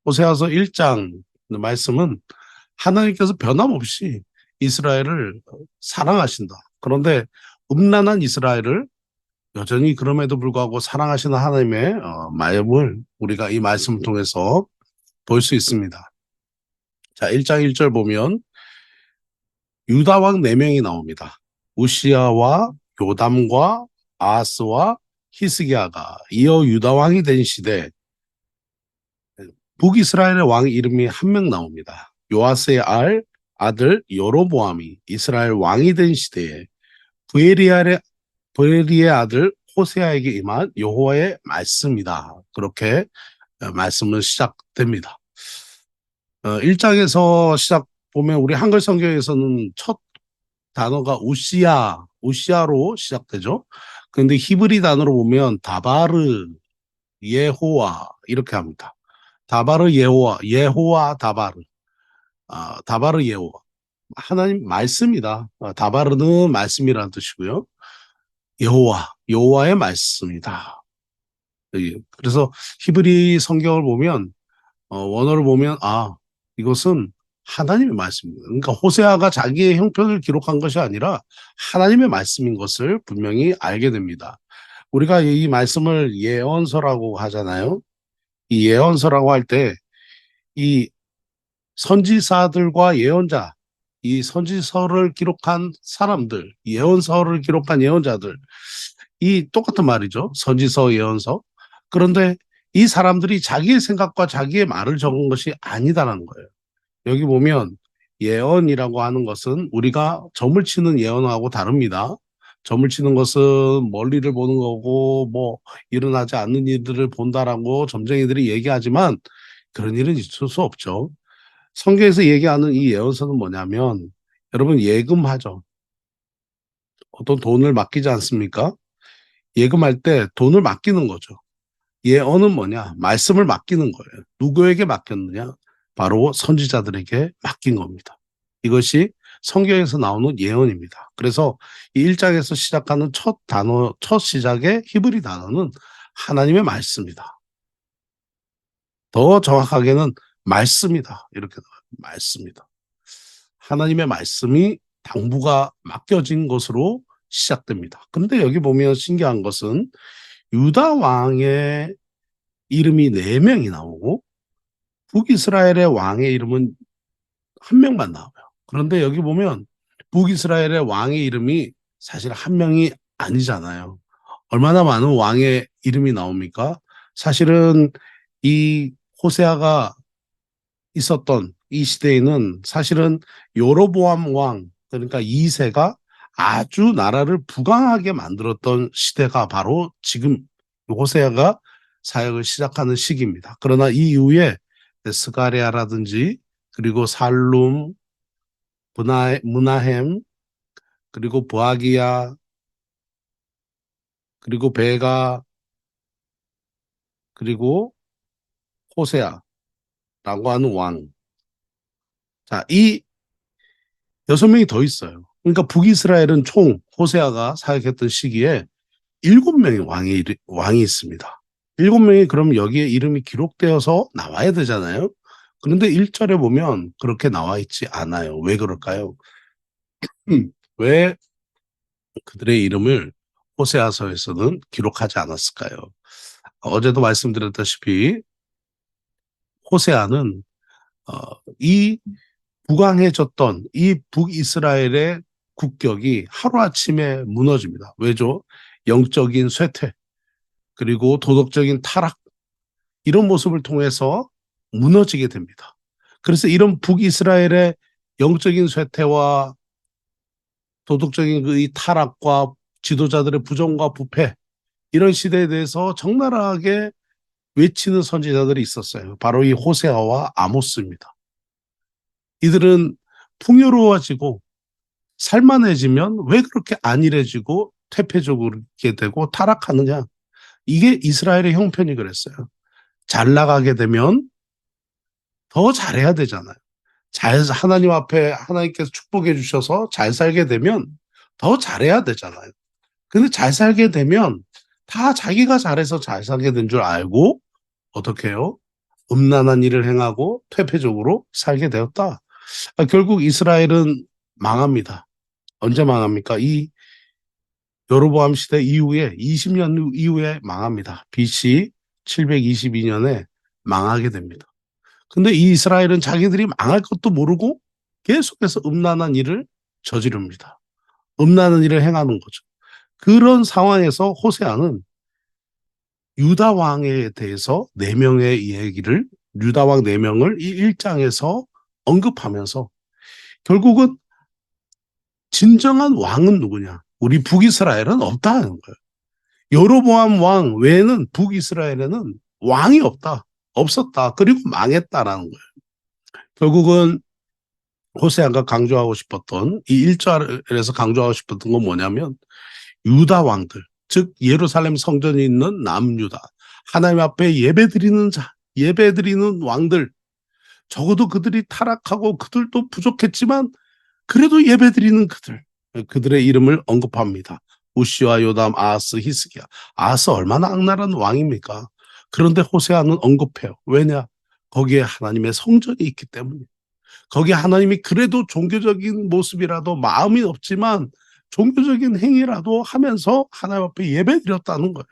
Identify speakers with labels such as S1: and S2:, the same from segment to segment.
S1: 호세아서 1장 말씀은 하나님께서 변함없이 이스라엘을 사랑하신다. 그런데 음란한 이스라엘을 여전히 그럼에도 불구하고 사랑하시는 하나님의 마음을 우리가 이 말씀을 통해서 볼 수 있습니다. 자, 1장 1절 보면 유다 왕 4명이 나옵니다. 우시야와 요담과 아하스와 히스기야가 이어 유다 왕이 된 시대 북이스라엘의 왕 이름이 한 명 나옵니다. 요아스의 아들 여로보암이 이스라엘 왕이 된 시대에 부에리의 아들 호세아에게 임한 여호와의 말씀이다. 그렇게 말씀은 시작됩니다. 1장에서 시작 보면 우리 한글 성경에서는 첫 단어가 우시아로 시작되죠. 그런데 히브리 단어로 보면 다바르 예호와 이렇게 합니다. 다바르 예호와 다바르. 다바르 예호와. 하나님 말씀이다. 다바르는 말씀이라는 뜻이고요. 여호와의 말씀이다. 그래서 히브리 성경을 보면 원어를 보면 이것은 하나님의 말씀입니다. 그러니까 호세아가 자기의 형편을 기록한 것이 아니라 하나님의 말씀인 것을 분명히 알게 됩니다. 우리가 이 말씀을 예언서라고 하잖아요. 이 예언서라고 할 때 이 선지사들과 예언자, 이 선지서를 기록한 사람들, 예언서를 기록한 예언자들, 이 똑같은 말이죠. 선지서, 예언서. 그런데 이 사람들이 자기의 생각과 자기의 말을 적은 것이 아니다라는 거예요. 여기 보면 예언이라고 하는 것은 우리가 점을 치는 예언하고 다릅니다. 점을 치는 것은 멀리를 보는 거고 뭐 일어나지 않는 일들을 본다라고 점쟁이들이 얘기하지만 그런 일은 있을 수 없죠. 성경에서 얘기하는 이 예언서는 뭐냐면 여러분 예금하죠. 어떤 돈을 맡기지 않습니까? 예금할 때 돈을 맡기는 거죠. 예언은 뭐냐? 말씀을 맡기는 거예요. 누구에게 맡겼느냐? 바로 선지자들에게 맡긴 겁니다. 이것이 성경에서 나오는 예언입니다. 그래서 이 1장에서 시작하는 첫 단어, 첫 시작의 히브리 단어는 하나님의 말씀이다. 더 정확하게는 말씀이다. 이렇게 나와요. 말씀이다. 하나님의 말씀이 당부가 맡겨진 것으로 시작됩니다. 그런데 여기 보면 신기한 것은 유다 왕의 이름이 4명이 나오고 북이스라엘의 왕의 이름은 한 명만 나와요. 그런데 여기 보면 북이스라엘의 왕의 이름이 사실 한 명이 아니잖아요. 얼마나 많은 왕의 이름이 나옵니까? 사실은 이 호세아가 있었던 이 시대에는 사실은 여로보암 왕, 그러니까 2세가 아주 나라를 부강하게 만들었던 시대가 바로 지금 호세아가 사역을 시작하는 시기입니다. 그러나 이 이후에 스가랴라든지 그리고 살룸, 무나햄, 그리고 부하기야, 그리고 베가, 그리고 호세아라고 하는 왕. 자, 이 6명이 더 있어요. 그러니까 북이스라엘은 총 호세아가 사역했던 시기에 7명의 왕이 있습니다. 7명이 그럼 여기에 이름이 기록되어서 나와야 되잖아요. 그런데 1절에 보면 그렇게 나와 있지 않아요. 왜 그럴까요? 왜 그들의 이름을 호세아서에서는 기록하지 않았을까요? 어제도 말씀드렸다시피 호세아는 이 부강해졌던 이 북이스라엘의 국격이 하루아침에 무너집니다. 왜죠? 영적인 쇠퇴, 그리고 도덕적인 타락, 이런 모습을 통해서 무너지게 됩니다. 그래서 이런 북이스라엘의 영적인 쇠퇴와 도덕적인 이 타락과 지도자들의 부정과 부패, 이런 시대에 대해서 적나라하게 외치는 선지자들이 있었어요. 바로 이 호세아와 아모스입니다. 이들은 풍요로워지고 살만해지면 왜 그렇게 안일해지고 퇴폐적이게 되고 타락하느냐? 이게 이스라엘의 형편이 그랬어요. 잘 나가게 되면 더 잘해야 되잖아요. 하나님 앞에 하나님께서 축복해 주셔서 잘 살게 되면 더 잘해야 되잖아요. 근데 잘 살게 되면 다 자기가 잘해서 잘 살게 된 줄 알고 어떻게 해요? 음란한 일을 행하고 퇴폐적으로 살게 되었다. 결국 이스라엘은 망합니다. 언제 망합니까? 이 여로보암 시대 이후에 20년 이후에 망합니다. BC 722년에 망하게 됩니다. 근데 이 이스라엘은 자기들이 망할 것도 모르고 계속해서 음란한 일을 저지릅니다. 음란한 일을 행하는 거죠. 그런 상황에서 호세아는 유다 왕에 대해서 네 명의 얘기를 유다 왕 네 명을 이 1장에서 언급하면서 결국은 진정한 왕은 누구냐? 우리 북이스라엘은 없다는 거예요. 여로보암 왕 외에는 북이스라엘에는 왕이 없다. 없었다. 그리고 망했다라는 거예요. 결국은 호세아가 강조하고 싶었던 이 1절에서 강조하고 싶었던 건 뭐냐면 유다 왕들, 즉 예루살렘 성전이 있는 남유다. 하나님 앞에 예배드리는 자, 예배드리는 왕들. 적어도 그들이 타락하고 그들도 부족했지만 그래도 예배드리는 그들의 이름을 언급합니다. 우시와 요담, 아하스, 히스기야. 아하스 얼마나 악랄한 왕입니까? 그런데 호세아는 언급해요. 왜냐? 거기에 하나님의 성전이 있기 때문에. 거기에 하나님이 그래도 종교적인 모습이라도 마음이 없지만 종교적인 행위라도 하면서 하나님 앞에 예배드렸다는 거예요.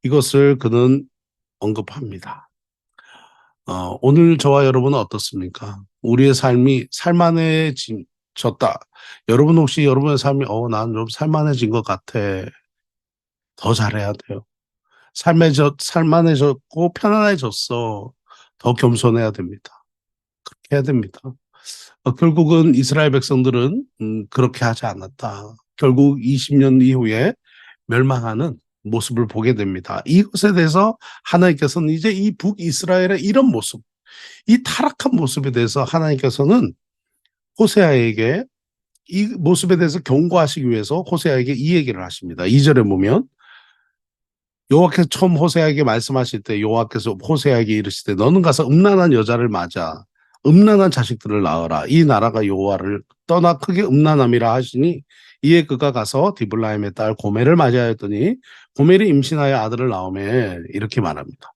S1: 이것을 그는 언급합니다. 오늘 저와 여러분은 어떻습니까? 우리의 삶이 살만해졌다. 여러분 혹시 여러분의 삶이 난 좀 살만해진 것 같아. 더 잘해야 돼요. 살만해졌고 편안해졌어. 더 겸손해야 됩니다. 그렇게 해야 됩니다. 결국은 이스라엘 백성들은 그렇게 하지 않았다. 결국 20년 이후에 멸망하는 모습을 보게 됩니다. 이것에 대해서 하나님께서는 이제 이 북이스라엘의 이런 모습, 이 타락한 모습에 대해서 하나님께서는 호세아에게 이 모습에 대해서 경고하시기 위해서 호세아에게 이 얘기를 하십니다. 2절에 보면 여호와께서 처음 호세아에게 말씀하실 때 여호와께서 호세아에게 이르시되 너는 가서 음란한 여자를 맞아 음란한 자식들을 낳으라. 이 나라가 여호와를 떠나 크게 음란함이라 하시니 이에 그가 가서 디블라임의 딸 고멜을 맞이하였더니 고멜이 임신하여 아들을 낳으매 이렇게 말합니다.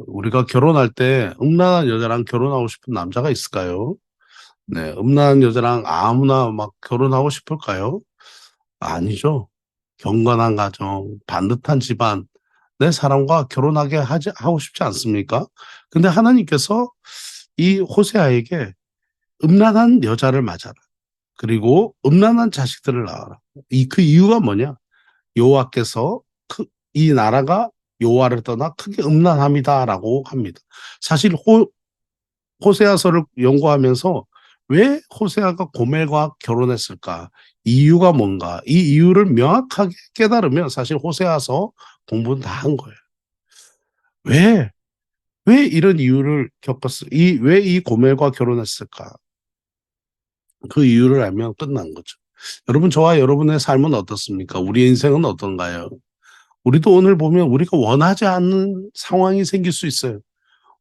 S1: 우리가 결혼할 때 음란한 여자랑 결혼하고 싶은 남자가 있을까요? 네, 음란한 여자랑 아무나 막 결혼하고 싶을까요? 아니죠. 경건한 가정, 반듯한 집안, 내 사람과 하고 싶지 않습니까? 근데 하나님께서 이 호세아에게 음란한 여자를 맞아라. 그리고 음란한 자식들을 낳아라. 그 이유가 뭐냐? 여호와께서 이 나라가 여호와를 떠나 크게 음란함이다라고 합니다. 사실 호세아서를 연구하면서 왜 호세아가 고멜과 결혼했을까? 이유가 뭔가? 이 이유를 명확하게 깨달으면 사실 호세아서 공부는 다 한 거예요. 왜 이런 이유를 왜 이 고멜과 결혼했을까? 그 이유를 알면 끝난 거죠. 여러분, 저와 여러분의 삶은 어떻습니까? 우리의 인생은 어떤가요? 우리도 오늘 보면 우리가 원하지 않는 상황이 생길 수 있어요.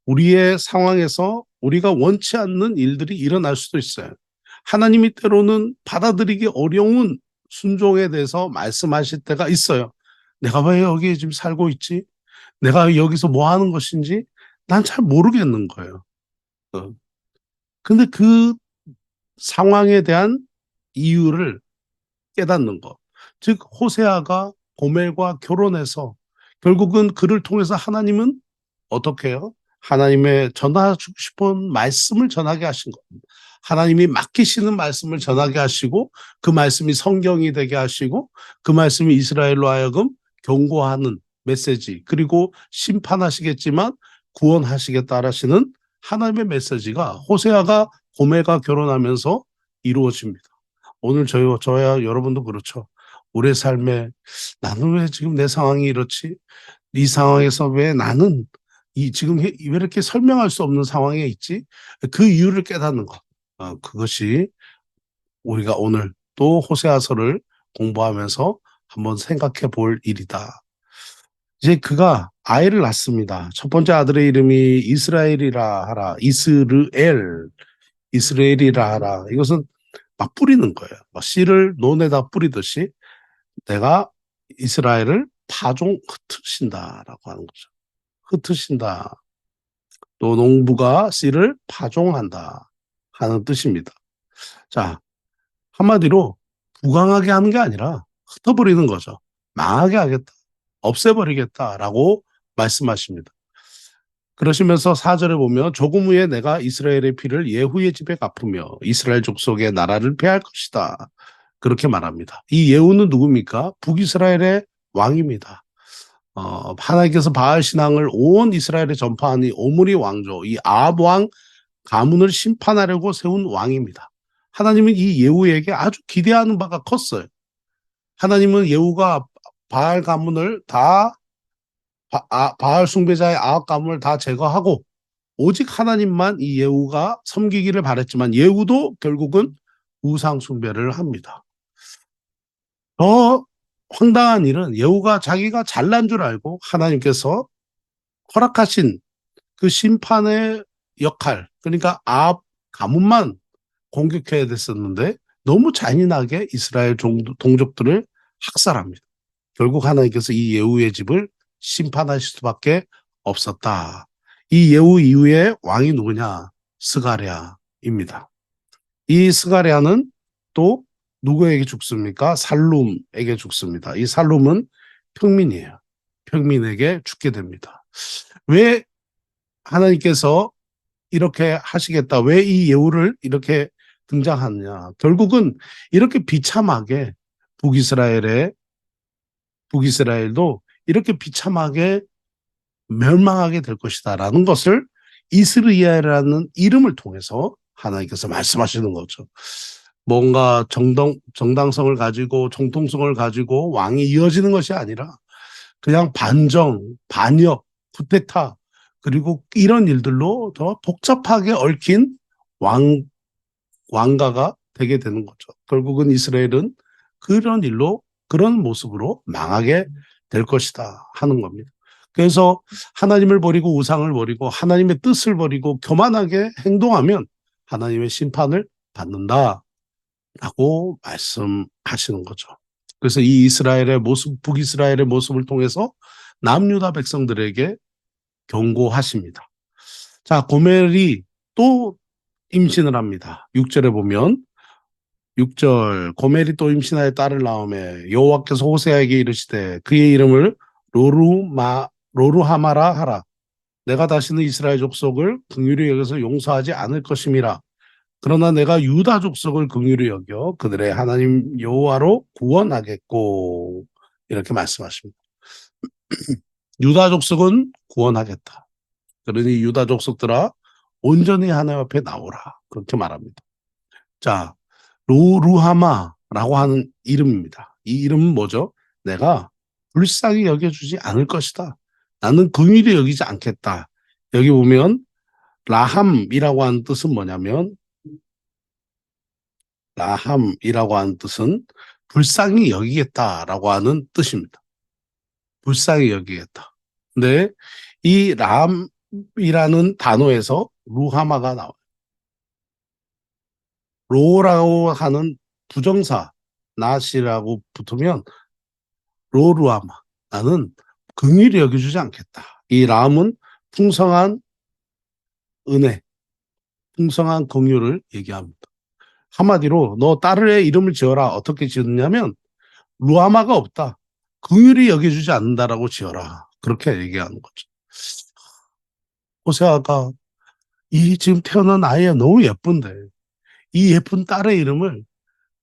S1: 우리의 상황에서 우리가 원치 않는 일들이 일어날 수도 있어요. 하나님이 때로는 받아들이기 어려운 순종에 대해서 말씀하실 때가 있어요. 내가 왜 여기에 지금 살고 있지? 내가 여기서 뭐 하는 것인지 난 잘 모르겠는 거예요. 어. 근데 그 상황에 대한 이유를 깨닫는 것. 즉, 호세아가 고멜과 결혼해서 결국은 그를 통해서 하나님은 어떻게 해요? 하나님의 전하고 싶은 말씀을 전하게 하신 겁니다. 하나님이 맡기시는 말씀을 전하게 하시고 그 말씀이 성경이 되게 하시고 그 말씀이 이스라엘로 하여금 경고하는 메시지 그리고 심판하시겠지만 구원하시겠다 하시는 하나님의 메시지가 호세아가 고멜과 결혼하면서 이루어집니다. 오늘 저야 여러분도 그렇죠. 우리의 삶에 나는 왜 지금 내 상황이 이렇지? 이 상황에서 왜 나는 지금 왜 이렇게 설명할 수 없는 상황에 있지? 그 이유를 깨닫는 것. 그것이 우리가 오늘 또 호세아서를 공부하면서 한번 생각해 볼 일이다. 이제 그가 아이를 낳습니다. 첫 번째 아들의 이름이 이스라엘이라 하라. 이스라엘이라 하라. 이것은 막 뿌리는 거예요. 막 씨를 논에다 뿌리듯이 내가 이스라엘을 파종 흩으신다라고 하는 거죠. 흩으신다. 또 농부가 씨를 파종한다 하는 뜻입니다. 자, 한마디로 부강하게 하는 게 아니라 흩어버리는 거죠. 망하게 하겠다. 없애버리겠다라고 말씀하십니다. 그러시면서 4절에 보면 조금 후에 내가 이스라엘의 피를 예후의 집에 갚으며 이스라엘 족속의 나라를 폐할 것이다. 그렇게 말합니다. 이 예후는 누굽니까? 북이스라엘의 왕입니다. 하나님께서 바알 신앙을 온 이스라엘에 전파한 이 오므리 왕조, 이 아합 왕 가문을 심판하려고 세운 왕입니다. 하나님은 이 예후에게 아주 기대하는 바가 컸어요. 하나님은 예후가 바알 가문을 다 바알 숭배자의 아합 가문을 다 제거하고 오직 하나님만 이 예후가 섬기기를 바랬지만 예후도 결국은 우상 숭배를 합니다. 더 황당한 일은 예후가 자기가 잘난 줄 알고 하나님께서 허락하신 그 심판의 역할, 그러니까 아합 가문만 공격해야 됐었는데 너무 잔인하게 이스라엘 동족들을 학살합니다. 결국 하나님께서 이 예후의 집을 심판하실 수밖에 없었다. 이 예후 이후에 왕이 누구냐? 스가랴입니다. 이 스가랴는 또 누구에게 죽습니까? 살룸에게 죽습니다. 이 살룸은 평민이에요. 평민에게 죽게 됩니다. 왜 하나님께서 이렇게 하시겠다? 왜 이 예후를 이렇게 등장하느냐? 결국은 이렇게 비참하게 북이스라엘도 이렇게 비참하게 멸망하게 될 것이다라는 것을 이스라엘이라는 이름을 통해서 하나님께서 말씀하시는 거죠. 뭔가 정당성을 가지고 정통성을 가지고 왕이 이어지는 것이 아니라 그냥 반정, 반역, 쿠데타 그리고 이런 일들로 더 복잡하게 얽힌 왕가가 되게 되는 거죠. 결국은 이스라엘은 그런 일로 그런 모습으로 망하게 될 것이다 하는 겁니다. 그래서 하나님을 버리고 우상을 버리고 하나님의 뜻을 버리고 교만하게 행동하면 하나님의 심판을 받는다라고 말씀하시는 거죠. 그래서 이 이스라엘의 모습, 북이스라엘의 모습을 통해서 남유다 백성들에게 경고하십니다. 자, 고멜이 또 임신을 합니다. 6절에 보면 6절 고멜이 또 임신하여 딸을 낳음에 여호와께서 호세아에게 이르시되 그의 이름을 로루하마라 하라. 내가 다시는 이스라엘 족속을 긍휼히 여겨서 용서하지 않을 것임이라. 그러나 내가 유다 족속을 긍휼히 여겨 그들의 하나님 여호와로 구원하겠고 이렇게 말씀하십니다. 유다 족속은 구원하겠다. 그러니 유다 족속들아 온전히 하나님 앞에 나오라. 그렇게 말합니다. 자, 로루하마라고 하는 이름입니다. 이 이름은 뭐죠? 내가 불쌍히 여겨주지 않을 것이다. 나는 긍휼히 여기지 않겠다. 여기 보면 라함이라고 하는 뜻은 뭐냐면 라함이라고 하는 뜻은 불쌍히 여기겠다라고 하는 뜻입니다. 불쌍히 여기겠다. 근데 이 라함이라는 단어에서 루하마가 나와요. 로라고 하는 부정사 낫이라고 붙으면 로루아마 나는 긍휼히 여겨주지 않겠다. 이 라함은 풍성한 은혜, 풍성한 긍휼을 얘기합니다. 한마디로 너 딸의 이름을 지어라. 어떻게 지었냐면 루아마가 없다. 긍휼히 여겨주지 않는다라고 지어라. 그렇게 얘기하는 거죠. 호세아가 이 지금 태어난 아이가 너무 예쁜데 이 예쁜 딸의 이름을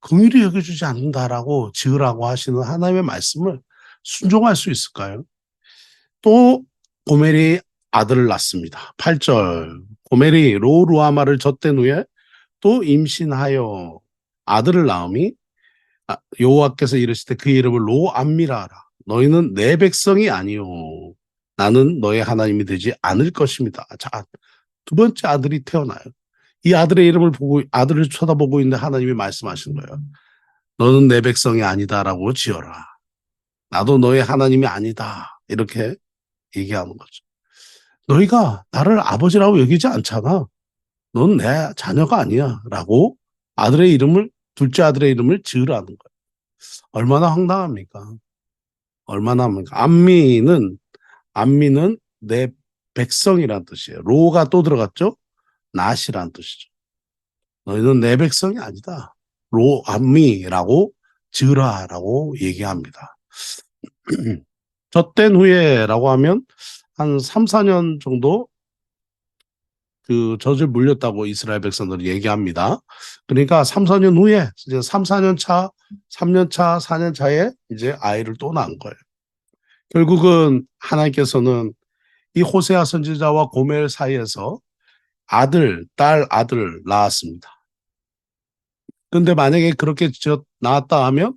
S1: 긍휼히 여겨주지 않는다라고 지으라고 하시는 하나님의 말씀을 순종할 수 있을까요? 또 고멜이 아들을 낳습니다. 8절 고멜이 로루아마를 젖된 후에 또 임신하여 아들을 낳음이 여호와께서 이르시되 그 이름을 로암미라 하라. 너희는 내 백성이 아니요 나는 너의 하나님이 되지 않을 것입니다. 자, 두 번째 아들이 태어나요. 이 아들의 이름을 보고 아들을 쳐다보고 있는데 하나님이 말씀하신 거예요. 너는 내 백성이 아니다라고 지어라. 나도 너의 하나님이 아니다. 이렇게 얘기하는 거죠. 너희가 나를 아버지라고 여기지 않잖아. 넌 내 자녀가 아니야. 라고 둘째 아들의 이름을 지으라는 거예요. 얼마나 황당합니까? 얼마나 합니까? 안미는 내 백성이란 뜻이에요. 로가 또 들어갔죠? 낫이란 뜻이죠. 너희는 내 백성이 아니다. 로암미라고 지으라라고 얘기합니다. 젖된 후에라고 하면 한 3, 4년 정도 그 젖을 물렸다고 이스라엘 백성들이 얘기합니다. 그러니까 3, 4년 후에 이제 3, 4년 차, 3년 차, 4년 차에 이제 아이를 또 낳은 거예요. 결국은 하나님께서는 이 호세아 선지자와 고멜 사이에서 아들, 딸, 아들을 낳았습니다. 근데 만약에 그렇게 낳았다 하면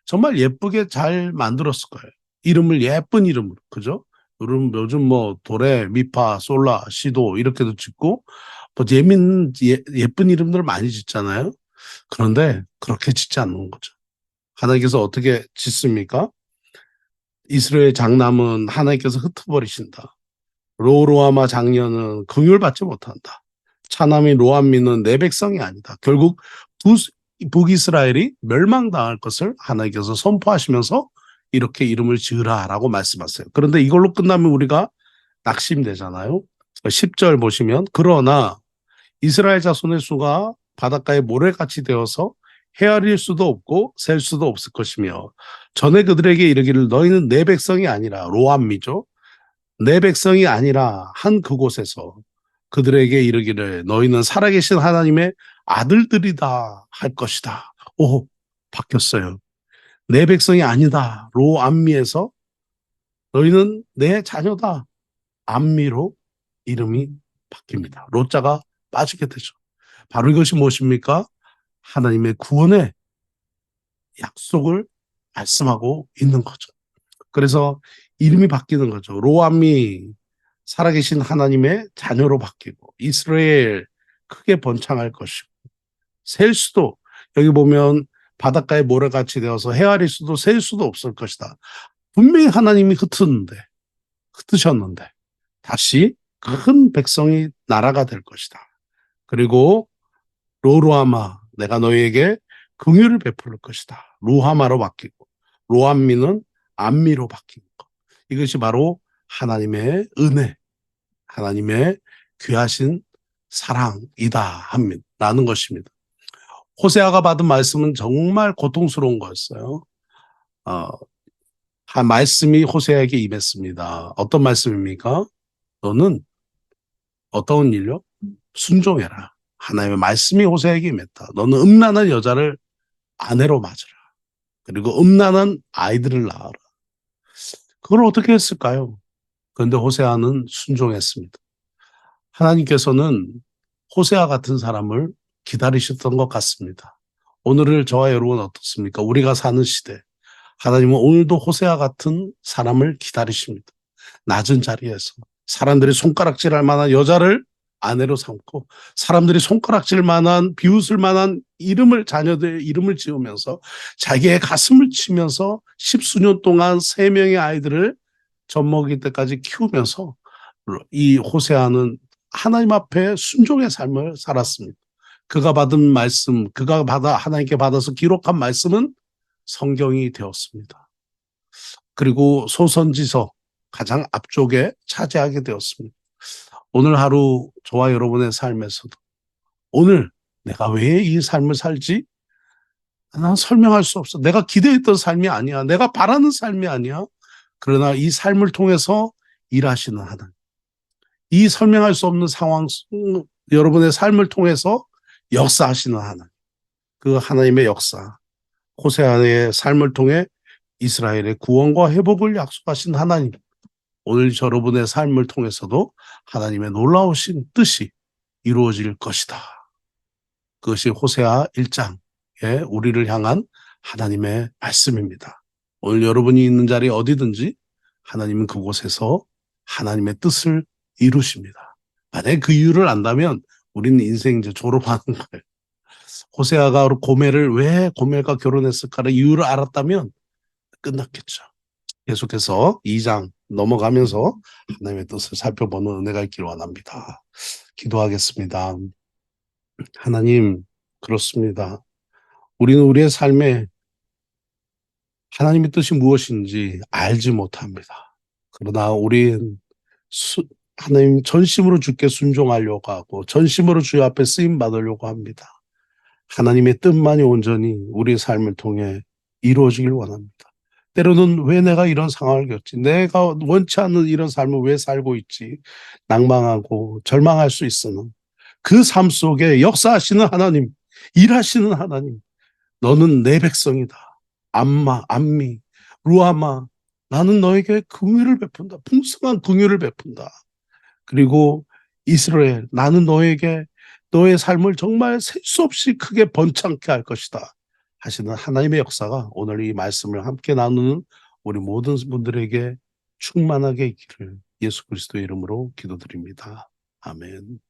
S1: 정말 예쁘게 잘 만들었을 거예요. 이름을 예쁜 이름으로, 그죠? 요즘 뭐 도레, 미파, 솔라, 시도 이렇게도 짓고 뭐 예쁜 이름들을 많이 짓잖아요. 그런데 그렇게 짓지 않는 거죠. 하나님께서 어떻게 짓습니까? 이스라엘 장남은 하나님께서 흩어버리신다. 로로아마 장녀는 긍휼받지 못한다. 차남이 로암미는 내 백성이 아니다. 결국 북이스라엘이 멸망당할 것을 하나님께서 선포하시면서 이렇게 이름을 지으라라고 말씀하세요. 그런데 이걸로 끝나면 우리가 낙심되잖아요. 10절 보시면 그러나 이스라엘 자손의 수가 바닷가에 모래같이 되어서 헤아릴 수도 없고 셀 수도 없을 것이며 전에 그들에게 이르기를 너희는 내 백성이 아니라 로암미죠. 내 백성이 아니라 한 그곳에서 그들에게 이르기를 너희는 살아계신 하나님의 아들들이다 할 것이다. 오, 바뀌었어요. 내 백성이 아니다. 로 암미에서 너희는 내 자녀다. 암미로 이름이 바뀝니다. 로자가 빠지게 되죠. 바로 이것이 무엇입니까? 하나님의 구원의 약속을 말씀하고 있는 거죠. 그래서 이름이 바뀌는 거죠. 로암미 살아계신 하나님의 자녀로 바뀌고 이스라엘 크게 번창할 것이고 셀 수도 여기 보면 바닷가에 모래같이 되어서 헤아릴 수도 셀 수도 없을 것이다. 분명히 하나님이 흩으셨는데 다시 큰 백성이 나라가 될 것이다. 그리고 로루아마 내가 너희에게 긍휼을 베풀 것이다. 루하마로 바뀌고 로암미는 암미로 바뀌는 것. 이것이 바로 하나님의 은혜, 하나님의 귀하신 사랑이다 합니다. 라는 것입니다. 호세아가 받은 말씀은 정말 고통스러운 거였어요. 한 말씀이 호세아에게 임했습니다. 어떤 말씀입니까? 너는 어떤 일요? 순종해라. 하나님의 말씀이 호세아에게 임했다. 너는 음란한 여자를 아내로 맞으라. 그리고 음란한 아이들을 낳아라. 그걸 어떻게 했을까요? 그런데 호세아는 순종했습니다. 하나님께서는 호세아 같은 사람을 기다리셨던 것 같습니다. 오늘을 저와 여러분 어떻습니까? 우리가 사는 시대. 하나님은 오늘도 호세아 같은 사람을 기다리십니다. 낮은 자리에서 사람들이 손가락질할 만한 여자를 아내로 삼고 사람들이 손가락질 만한 비웃을 만한 자녀들의 이름을 지으면서 자기의 가슴을 치면서 십수년 동안 3명의 아이들을 젖먹일 때까지 키우면서 이 호세아는 하나님 앞에 순종의 삶을 살았습니다. 그가 받은 말씀, 하나님께 받아서 기록한 말씀은 성경이 되었습니다. 그리고 소선지서 가장 앞쪽에 차지하게 되었습니다. 오늘 하루 저와 여러분의 삶에서도 오늘 내가 왜 이 삶을 살지? 난 설명할 수 없어. 내가 기대했던 삶이 아니야. 내가 바라는 삶이 아니야. 그러나 이 삶을 통해서 일하시는 하나님. 이 설명할 수 없는 상황, 여러분의 삶을 통해서 역사하시는 하나님. 그 하나님의 역사. 호세아의 삶을 통해 이스라엘의 구원과 회복을 약속하신 하나님. 오늘 여러분의 삶을 통해서도 하나님의 놀라우신 뜻이 이루어질 것이다. 그것이 호세아 1장에 우리를 향한 하나님의 말씀입니다. 오늘 여러분이 있는 자리 어디든지 하나님은 그곳에서 하나님의 뜻을 이루십니다. 만약에 그 이유를 안다면 우리는 인생 이제 졸업하는 거예요. 호세아가 왜 고멜과 결혼했을까를 이유를 알았다면 끝났겠죠. 계속해서 2장 넘어가면서 하나님의 뜻을 살펴보는 은혜가 있기를 원합니다. 기도하겠습니다. 하나님, 그렇습니다. 우리는 우리의 삶에 하나님의 뜻이 무엇인지 알지 못합니다. 그러나 우리는 하나님 전심으로 주께 순종하려고 하고 전심으로 주의 앞에 쓰임 받으려고 합니다. 하나님의 뜻만이 온전히 우리의 삶을 통해 이루어지길 원합니다. 때로는 왜 내가 이런 상황을 겪지? 내가 원치 않는 이런 삶을 왜 살고 있지? 낭망하고 절망할 수 있으나 그 삶 속에 역사하시는 하나님, 일하시는 하나님, 너는 내 백성이다. 암마, 암미, 루아마, 나는 너에게 긍휼을 베푼다. 풍성한 긍휼을 베푼다. 그리고 이스라엘, 나는 너에게 너의 삶을 정말 셀 수 없이 크게 번창케 할 것이다. 하시는 하나님의 역사가 오늘 이 말씀을 함께 나누는 우리 모든 분들에게 충만하게 있기를 예수 그리스도의 이름으로 기도드립니다. 아멘.